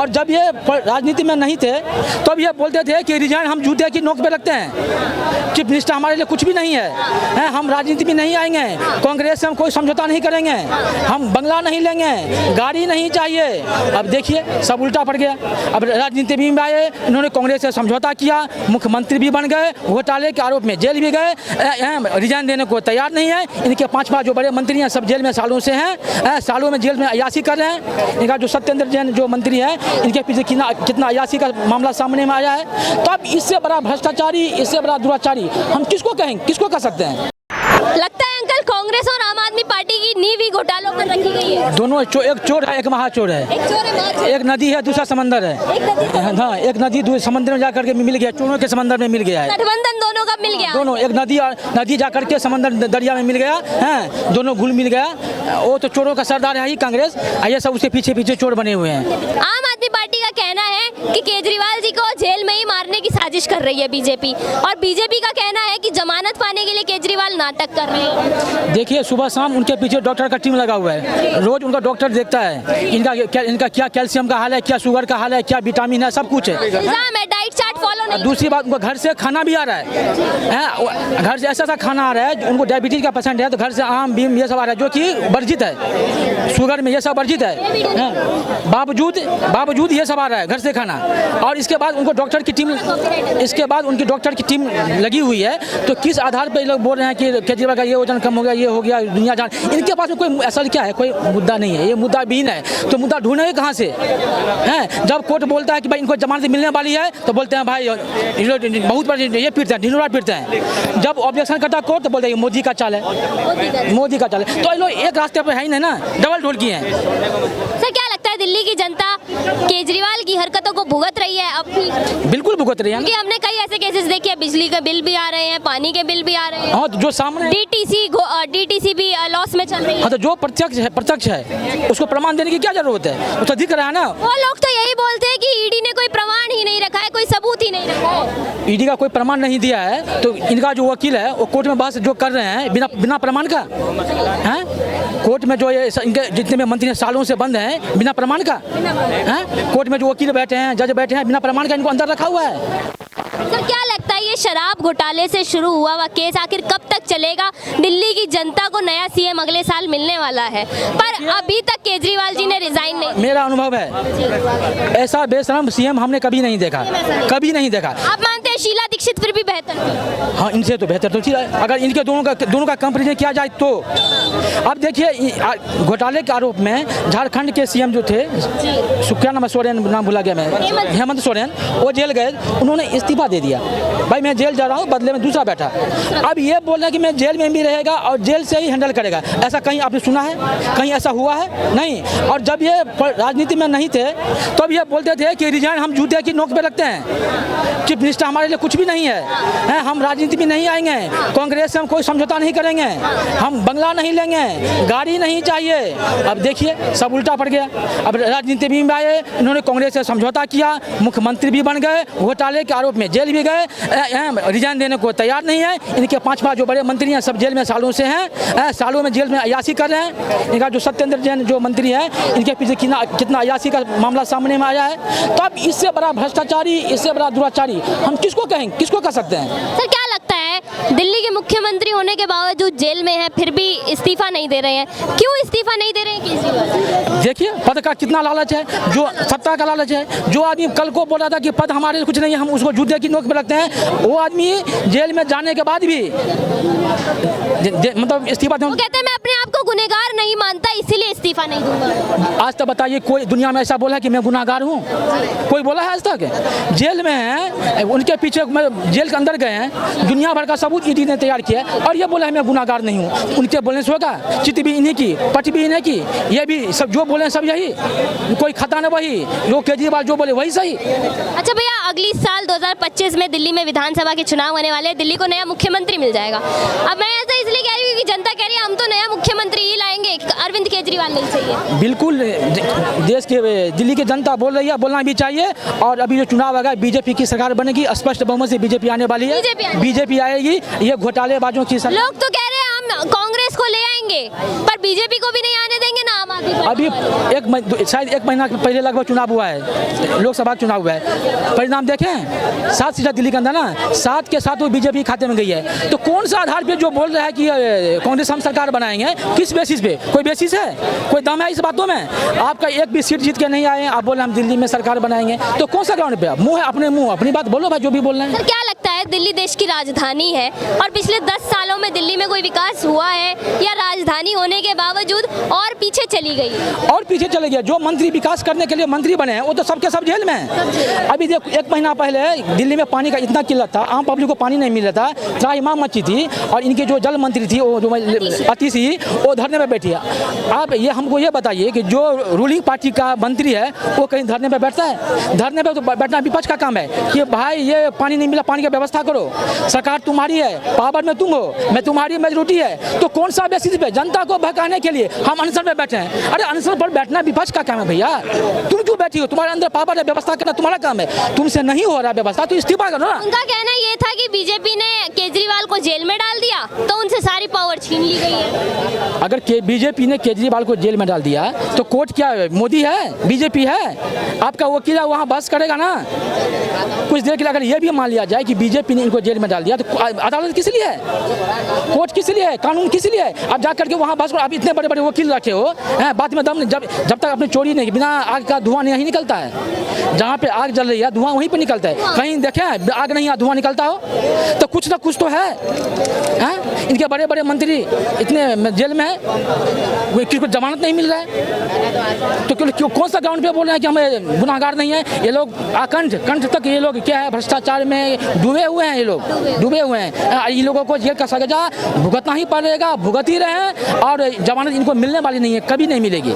और जब ये राजनीति में नहीं थे तब ये बोलते थे कि रिजाइन हम जूते की नोक पे रखते हैं, चीफ मिनिस्टर हमारे लिए कुछ भी नहीं है, हम राजनीति में नहीं आएंगे, कांग्रेस से हम कोई समझौता नहीं करेंगे, हम बंगला नहीं लेंगे, गाड़ी नहीं चाहिए। अब देखिए सब उल्टा पड़ गया। अब राजनीति में आए, इन्होंने कांग्रेस से समझौता किया, मुख्यमंत्री भी बन गए, घोटाले के आरोप में जेल भी गए, रिजाइन देने को तैयार नहीं है। इनके 5 जो बड़े मंत्री हैं सब जेल में सालों से हैं, सालों में जेल में अयाशी कर रहे हैं। इनका जो सत्येंद्र जैन जो मंत्री है, इनके पीछे कितना अयाशी का मामला सामने में आया है। तो अब इससे बड़ा भ्रष्टाचारी, इससे बड़ा दुराचारी हम किसको कहेंगे, किसको कह सकते हैं? लगता है अंकल कांग्रेस और आम आदमी पार्टी की नींव ही घोटालों पर रखी गई है। दोनों एक चोर है, एक महाचोर है। एक चोर है, एक नदी है, दूसरा समंदर है। हाँ, एक नदी समंदर में जाकर के मिल गया, चोरों के समंदर में मिल गया है। गठबंधन दोनों का मिल गया, दोनों एक नदी जाकर के समंदर दरिया में मिल गया है, दोनों घुल मिल गया। वो तो चोरों का सरदार है ही कांग्रेस, ये सब उसके पीछे पीछे चोर बने हुए हैं। आम आदमी पार्टी का कहना है कि केजरीवाल जी को जेल में ही मारने की साजिश कर रही है बीजेपी, और बीजेपी का कहना है कि जमानत पाने के लिए केजरीवाल नाटक कर रहे हैं। देखिए सुबह शाम उनके पीछे डॉक्टर का टीम लगा हुआ है, रोज उनका डॉक्टर देखता है इनका क्या कैल्शियम का हाल है, क्या शुगर का हाल है, क्या विटामिन है, सब कुछ है। डाइट चार्ट फॉलो नहीं। दूसरी बात, उनको घर से खाना भी आ रहा है, घर से ऐसा खाना आ रहा है, उनको डायबिटीज का पेशेंट है तो घर से आम बीम ये सब आ रहा है जो कि वर्जित है, शुगर में ये सब वर्जित है, बावजूद ये सब आ रहा है घर से खाना। और इसके बाद उनको डॉक्टर की टीम, इसके बाद उनकी डॉक्टर की टीम लगी हुई है। तो किस आधार पर लोग बोल रहे हैं कि केजरीवाल का ये वजन कम हो गया, ये हो गया, दुनिया जान। इनके पास में कोई असल क्या है, कोई मुद्दा नहीं है, ये मुद्दा बीन है। तो मुद्दा ढूंढेंगे कहाँ से हैं? जब कोर्ट बोलता है कि भाई इनको जमानत मिलने वाली है तो बोलते हैं भाई बहुत बड़ी ये पीटते हैं, ढिंढोरा पीटते हैं। जब ऑब्जेक्शन करता कोर्ट तो बोलते हैं मोदी का चाल है, मोदी का चाल है। तो ये लोग एक रास्ते पर है ही नहीं ना, डबल ढोल की हैं। सर क्या लगता है दिल्ली की जनता केजरीवाल की हरकतों को भुगत रही है? अब बिल्कुल भुगत रही है, क्योंकि हमने कई ऐसे केसेस देखे हैं, बिजली के बिल भी आ रहे हैं, पानी के बिल भी आ रहे हैं। हाँ, जो सामने डीटीसी भी लॉस में चल रही है। हाँ, तो जो प्रत्यक्ष है उसको प्रमाण देने की क्या जरूरत है? वो तो दिख रहा है ना। वो लोग तो यही बोलते हैं कि ईडी ने कोई प्रमाण ही नहीं रखा है, कोई सबूत ही नहीं रखा है। ईडी का कोई प्रमाण नहीं दिया है तो इनका जो वकील है वो कोर्ट में बहस जो कर रहे हैं बिना प्रमाण का है। कोर्ट में जो ये इनके जितने भी मंत्री सालों से बंद हैं बिना प्रमाण का है। कोर्ट में जो वकील बैठे हैं, जज बैठे हैं, बिना प्रमाण का इनको अंदर रखा हुआ है। सर क्या लगता है ये शराब घोटाले से शुरू हुआ हुआ केस आखिर कब तक चलेगा? दिल्ली की जनता को नया सीएम अगले साल मिलने वाला है, पर अभी तक केजरीवाल जी ने रिजाइन नहीं। मेरा अनुभव है ऐसा बेशरम सीएम हमने कभी नहीं देखा, कभी नहीं देखा। आप मानते हैं शीला दीक्षित फिर भी बेहतर थी? हाँ, इनसे तो बेहतर तो थी। अगर इनके दोनों का कंपेरिजन किया जाए तो अब देखिए घोटाले के आरोप में झारखंड के सीएम जो थे, क्या नाम सोरेन, नाम भुला गया मैं, हेमंत सोरेन, वो जेल गए, उन्होंने इस्तीफा दे दिया, भाई मैं जेल जा रहा हूँ, बदले में दूसरा बैठा। अब ये बोल रहे हैं कि मैं जेल में भी रहेगा और जेल से ही हैंडल करेगा। ऐसा कहीं आपने सुना है? कहीं ऐसा हुआ है? नहीं। और जब ये राजनीति में नहीं थे तब ये बोलते थे कि रिजाइन हम जूते की नोक पे रखते हैं, चीफ मिनिस्टर हमारे लिए कुछ भी नहीं है, हम राजनीति में नहीं आएंगे, कांग्रेस से हम कोई समझौता नहीं करेंगे, हम बंगला नहीं लेंगे, गाड़ी नहीं चाहिए। अब देखिए सब उल्टा पड़ गया। अब राजनीति में आए, इन्होंने कांग्रेस से समझौता किया, मुख्यमंत्री भी बन गए, घोटाले के आरोप में जेल भी गए, रिजाइन देने को तैयार नहीं है। इनके 5 जो बड़े मंत्री हैं सब जेल में सालों से हैं, सालों में जेल में अयाशी कर रहे हैं। इनका जो सत्येंद्र जैन जो मंत्री है, इनके पीछे कितना अयाशी का मामला सामने में आया है। तो अब इससे बड़ा भ्रष्टाचारी, इससे बड़ा दुराचारी हम किसको कहेंगे, किसको कह सकते हैं? सर क्या लगता है दिल्ली के मुख्यमंत्री होने के बावजूद जेल में है फिर भी इस्तीफा नहीं दे रहे हैं, क्यों इस्तीफा नहीं दे रहे हैं केजरीवाल? देखिए पद का कितना लालच है, जो सत्ता का लालच है। जो आदमी कल को बोला था कि पद हमारे लिए कुछ नहीं है, हम उसको जूते की नोक पे रखते हैं, वो आदमी जेल में जाने के बाद भी मतलब इस्तीफा वो कहते हैं मैं अपने आप को गुनहगार नहीं मानता इसीलिए इस्तीफा नहीं दूंगा। आज तक बताइए कोई दुनिया में ऐसा बोला है कि मैं गुनाहगार हूँ? कोई बोला है आज तक? जेल में है, उनके पीछे जेल के अंदर गए हैं, दुनिया भर का सबूत ईडी ने तैयार किया और ये बोला है मैं गुनाहगार नहीं हूँ। उनके बोलने से होगा? चित भी इन्हीं की, पट भी इन्हीं की, ये भी सब जो बोले सब यही, कोई खता न वही, लोग केजरीवाल जो बोले वही सही। अच्छा भैया, अगली साल 2025 में दिल्ली में विधानसभा के चुनाव होने वाले हैं, दिल्ली को नया मुख्यमंत्री मिल जाएगा। अब मैं ऐसा इसलिए कह रही हूँ कि जनता कह रही है हम तो नया मुख्यमंत्री ही लाएंगे, अरविंद केजरीवाल नहीं चाहिए। बिल्कुल, देश के दिल्ली की जनता बोल रही है, बोलना भी चाहिए। और अभी जो चुनाव आएगा बीजेपी की सरकार बनेगी, स्पष्ट बहुमत से बीजेपी आने वाली है, बीजेपी आएगी। ये घोटालेबाजों की लोग तो कह रहे हैं हम कांग्रेस को ले आएंगे पर बीजेपी को भी नहीं आने देंगे ना आम आदमी। अभी शायद 1 महीना पहले लगभग चुनाव हुआ है, लोकसभा चुनाव हुआ है, परिणाम देखें 7 सीटें दिल्ली के अंदर ना, 7 के 7 वो बीजेपी खाते में गई है। तो कौन सा आधार पे जो बोल रहा है कि कांग्रेस हम सरकार बनाएंगे, किस बेसिस पे? कोई बेसिस है, कोई दम है इस बातों में? आपका एक भी सीट जीत के नहीं आए, आप बोल रहे हम दिल्ली में सरकार बनाएंगे, तो कौन सा ग्राउंड पे? मुंह है अपने मुंह, अपनी बात बोलो भाई, जो भी बोल रहे हैं। सर क्या लगता है दिल्ली देश की राजधानी है और पिछले 10 सालों में दिल्ली में कोई विकास हुआ है या राजधानी होने के बावजूद और पीछे चली गई? और पीछे चले गया। जो मंत्री विकास करने के लिए मंत्री बने हैं वो तो सबके सब जेल में हैं। अभी देखो 1 महीना पहले दिल्ली में पानी का इतना किल्लत था, आम पब्लिक को पानी नहीं मिल रहा था, त्राहिमाम मची थी, और इनके जो जल मंत्री थी वो जो अतिशी वो धरने में बैठी है। आप ये हमको ये बताइए कि जो रूलिंग पार्टी का मंत्री है वो कहीं धरने पे बैठता है? धरने पे तो बैठना विपक्ष का काम है कि भाई ये पानी नहीं मिला, पानी की व्यवस्था करो, सरकार तुम्हारी है, पावर में तुम हो, मैं तुम्हारी मेजॉरिटी है। तो कौन सा बेसिस पे? जनता को बहकाने के लिए हम अनशन में बैठे हैं। अरे अनशन पर बैठना विपक्ष का काम है भैया, तुम क्यों बैठी हो? तुम्हारे अंदर पावर है, व्यवस्था करना तुम्हारा काम है, तुमसे नहीं हो रहा व्यवस्था तो इस्तीफा करो ना। उनका कहना ये था कि बीजेपी ने केजरीवाल को जेल में डाल दिया तो उनसे सारी पावर छीन ली गई है। अगर बीजेपी ने केजरीवाल को जेल में डाल दिया तो कोर्ट क्या है? मोदी है, बीजेपी है, आपका वकील है, वहाँ बहस करेगा ना। कुछ देर के लिए अगर ये भी मान लिया जाए कि बीजेपी ने इनको जेल में डाल दिया तो अदालत किस लिए है? कोर्ट किस लिए है? कानून किस लिए है? आप जा करके वहाँ बहस करो। आप इतने बड़े बड़े वकील रखे हो हैं, बात में दम नहीं। जब तक अपनी चोरी नहीं, बिना आग का धुआं नहीं निकलता है। जहाँ पे आग जल रही है धुआं वहीं पे निकलता है। कहीं देखें आग नहीं धुआं निकलता हो तो कुछ ना कुछ तो है, हैं? इनके बड़े बड़े मंत्री इतने जेल में है, किसी को जमानत नहीं मिल रहा है, तो क्यों कौन सा ग्राउंड पे बोल रहे हैं कि हमें गुनाहगार नहीं है? ये लोग कंठ तक ये लोग क्या है, भ्रष्टाचार में डूबे हुए हैं, ये लोग डूबे हुए हैं। इन लोगों को जेल का सजा भुगतना ही पड़ेगा, भुगत ही रहे हैं, और जमानत इनको मिलने वाली नहीं है, कभी नहीं मिलेगी।